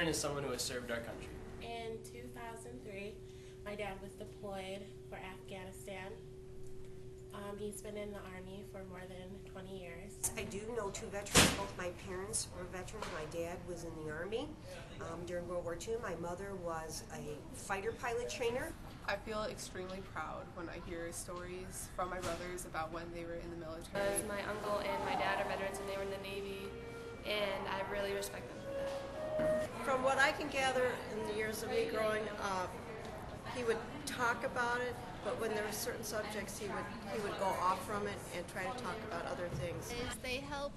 veteran is someone who has served our country. In 2003, my dad was deployed for Afghanistan. He's been in the Army for more than 20 years. I do know two veterans. Both my parents were veterans. My dad was in the Army during World War II. My mother was a fighter pilot trainer. I feel extremely proud when I hear stories from my brothers about when they were in the military. My uncle and my dad are veterans and they were in the Navy, and I really respect them for that. From what I can gather in the years of me growing up, he would talk about it, but when there were certain subjects, he would go off from it and try to talk about other things. They help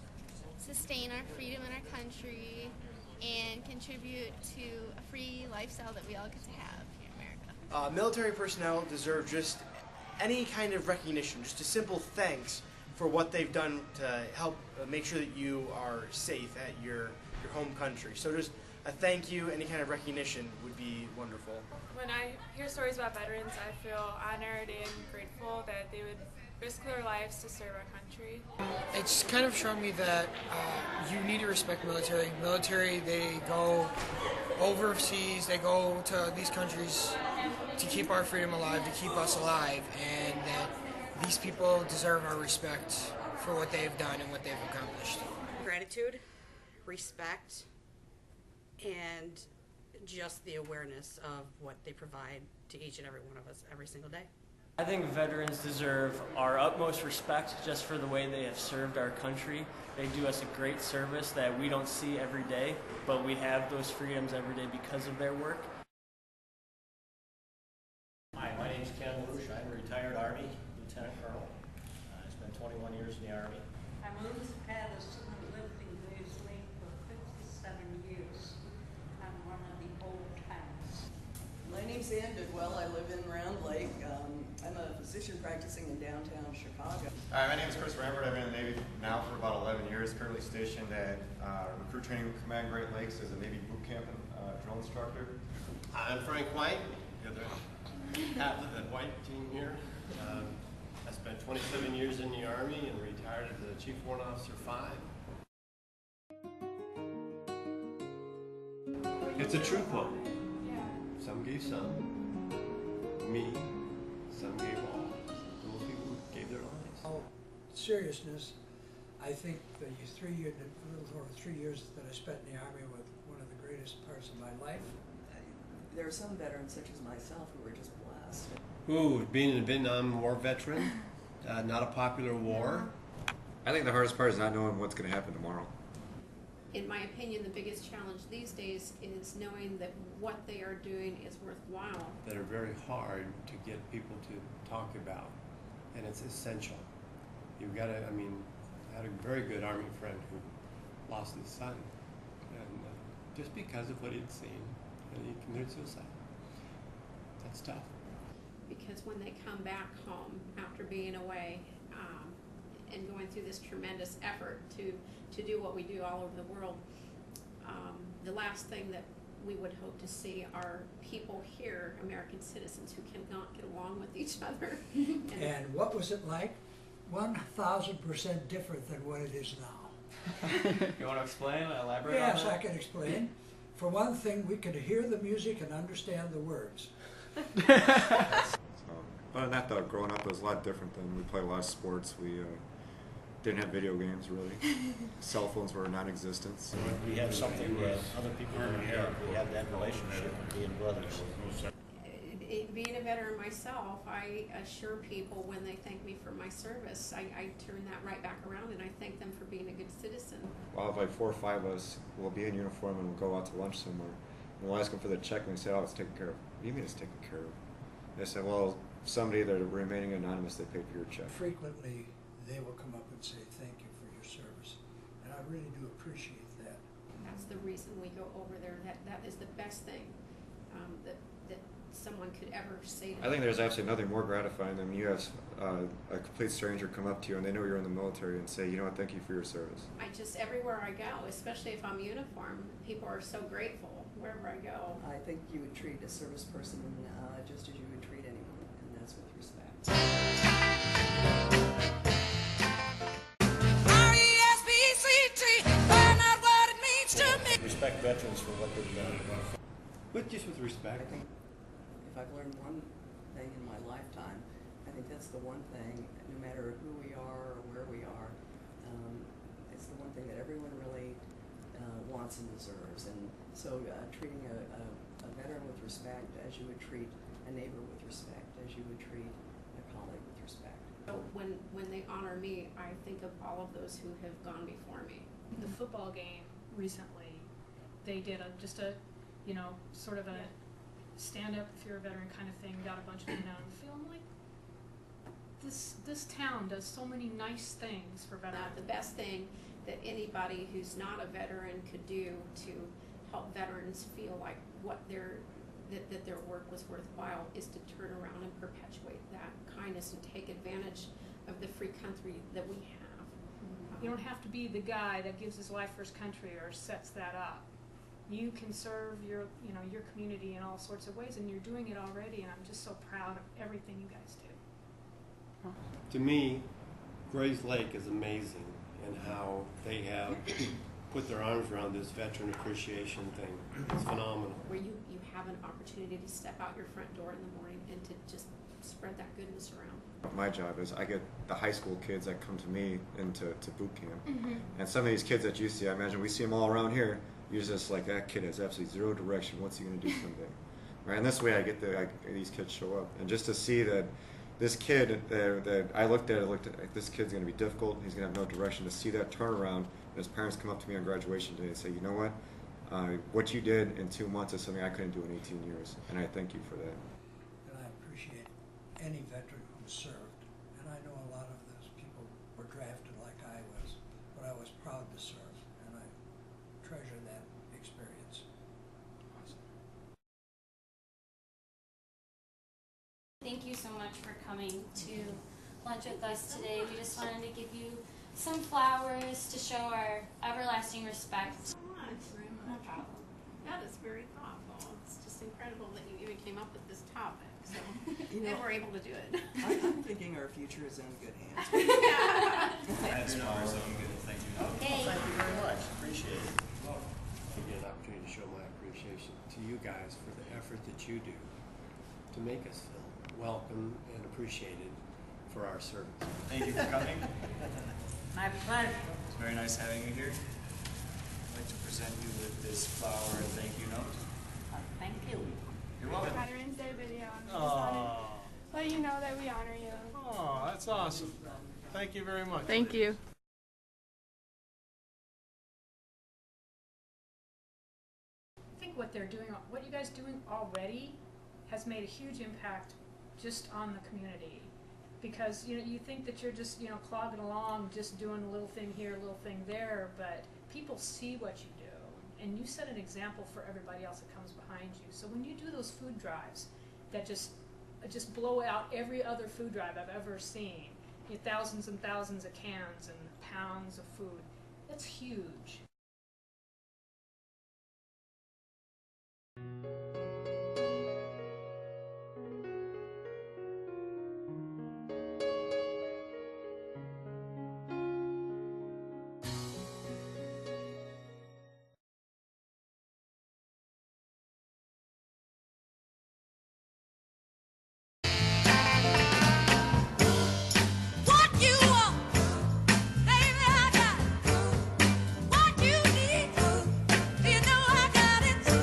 sustain our freedom in our country and contribute to a free lifestyle that we all get to have here in America. Military personnel deserve just any kind of recognition, just a simple thanks for what they've done to help make sure that you are safe at your home country. So just a thank you, any kind of recognition would be wonderful. When I hear stories about veterans, I feel honored and grateful that they would risk their lives to serve our country. It's kind of shown me that you need to respect military. Military, they go overseas, they go to these countries to keep our freedom alive, to keep us alive, and that these people deserve our respect for what they've done and what they've accomplished. Gratitude, respect, and just the awareness of what they provide to each and every one of us every single day. I think veterans deserve our utmost respect just for the way they have served our country. They do us a great service that we don't see every day, but we have those freedoms every day because of their work. Hi, my name is Ken Woosh. I'm a retired Army Lieutenant Colonel. I spent 21 years in the Army. I'm Elizabeth Patterson. I lived in Gaisley for 57 years. I'm one of the old timers. My name's Ann Bidwell. I live in Round Lake. I'm a physician practicing in downtown Chicago. Hi, my name is Chris Rambert. I've been in the Navy now for about 11 years, currently stationed at Recruit Training Command Great Lakes as a Navy boot camp and drill instructor. I'm Frank White, the other half of the White team here. I spent 27 years in the Army and retired as the Chief Warrant Officer 5. It's a true quote. Some gave some, me, some gave all. Those people gave their lives. All seriousness, I think the a little over 3 years that I spent in the Army was one of the greatest parts of my life. There are some veterans, such as myself, who were just blessed. Ooh, being a Vietnam War veteran, not a popular war. I think the hardest part is not knowing what's going to happen tomorrow. In my opinion, the biggest challenge these days is knowing that what they are doing is worthwhile. That are very hard to get people to talk about, and it's essential. You've got to, I had a very good Army friend who lost his son, and just because of what he'd seen, and he committed suicide. That's tough. Because when they come back home after being away and going through this tremendous effort to do what we do all over the world, the last thing that we would hope to see are people here, American citizens, who cannot get along with each other. And what was it like? 1,000% different than what it is now. You want to explain, elaborate on Yes, that? I can explain. For one thing, we could hear the music and understand the words. Other than that, though, growing up was a lot different than we played a lot of sports. We didn't have video games, really. Cell phones were non-existent. So. We have something that other people don't have. We have that relationship of being brothers. Being a veteran myself, I assure people when they thank me for my service, I turn that right back around and I thank them for being a good citizen. Well, like 4 or 5 of us will be in uniform and we'll go out to lunch somewhere. And we'll ask them for the check and they say, oh, it's taken care of. What do you mean it's taken care of? They say, well, somebody that are remaining anonymous, they paid for your check. Frequently, they will come up and say, thank you for your service. And I really do appreciate that. That's the reason we go over there. That is the best thing that someone could ever say to me. I think there's actually nothing more gratifying than you have a complete stranger come up to you and they know you're in the military and say, you know what, thank you for your service. Everywhere I go, especially if I'm uniform, people are so grateful wherever I go. I think you would treat a service person just as you would treat anyone, and that's with respect. Respect veterans for what they've done. But just with respect. I think if I've learned one thing in my lifetime, I think that's the one thing, no matter who we are or where we are, it's the one thing that everyone really wants and deserves. And so treating a veteran with respect as you would treat a neighbor with respect, as you would treat a colleague with respect. So when they honor me, I think of all of those who have gone before me. The football game recently, they did just a, you know, sort of a stand up if you're a veteran kind of thing, got a bunch of them down in the field. I'm like, this town does so many nice things for veterans. The best thing that anybody who's not a veteran could do to help veterans feel like that their work was worthwhile is to turn around and perpetuate that kindness and take advantage of the free country that we have. You don't have to be the guy that gives his life for his country or sets that up. You can serve your community in all sorts of ways, and you're doing it already, and I'm just so proud of everything you guys do. To me, Grays Lake is amazing in how they have put their arms around this veteran appreciation thing. It's phenomenal. Where you have an opportunity to step out your front door in the morning and to just spread that goodness around. My job is I get the high school kids that come to me into boot camp. And some of these kids that you see, I imagine we see them all around here, you're just like, that kid has absolutely zero direction. What's he going to do someday? Right? And this way I get these kids show up. And just to see that this kid that I looked at, this kid's going to be difficult, he's going to have no direction, to see that turnaround, and his parents come up to me on graduation day and say, you know what you did in 2 months is something I couldn't do in 18 years, and I thank you for that. And I appreciate any veteran who served, and I know a lot of those people were drafted like I was, but I was proud to serve, and I treasure that experience. Thank you so much for coming to lunch with us today. We just wanted to give you some flowers to show our everlasting respect. So much. No problem. That is very thoughtful. It's just incredible that you even came up with this topic. So and we're able to do it. I'm thinking our future is in good hands. That's awesome. Thank you. Hey. Well, thank you very much. Appreciate it. I get an opportunity to show my appreciation to you guys for the effort that you do to make us feel welcome and appreciated for our service. Thank you for coming. My pleasure. It's very nice having you here. I'd like to present you with this flower and thank you note. Thank you. You're welcome. Veterans Day video. And we just wanted to let you know that we honor you. Oh, that's awesome. Thank you very much. Thank you. I think what you guys doing already has made a huge impact just on the community. Because you think that you're just clogging along, just doing a little thing here, a little thing there, but people see what you do, and you set an example for everybody else that comes behind you. So when you do those food drives that just blow out every other food drive I've ever seen, thousands and thousands of cans and pounds of food, that's huge.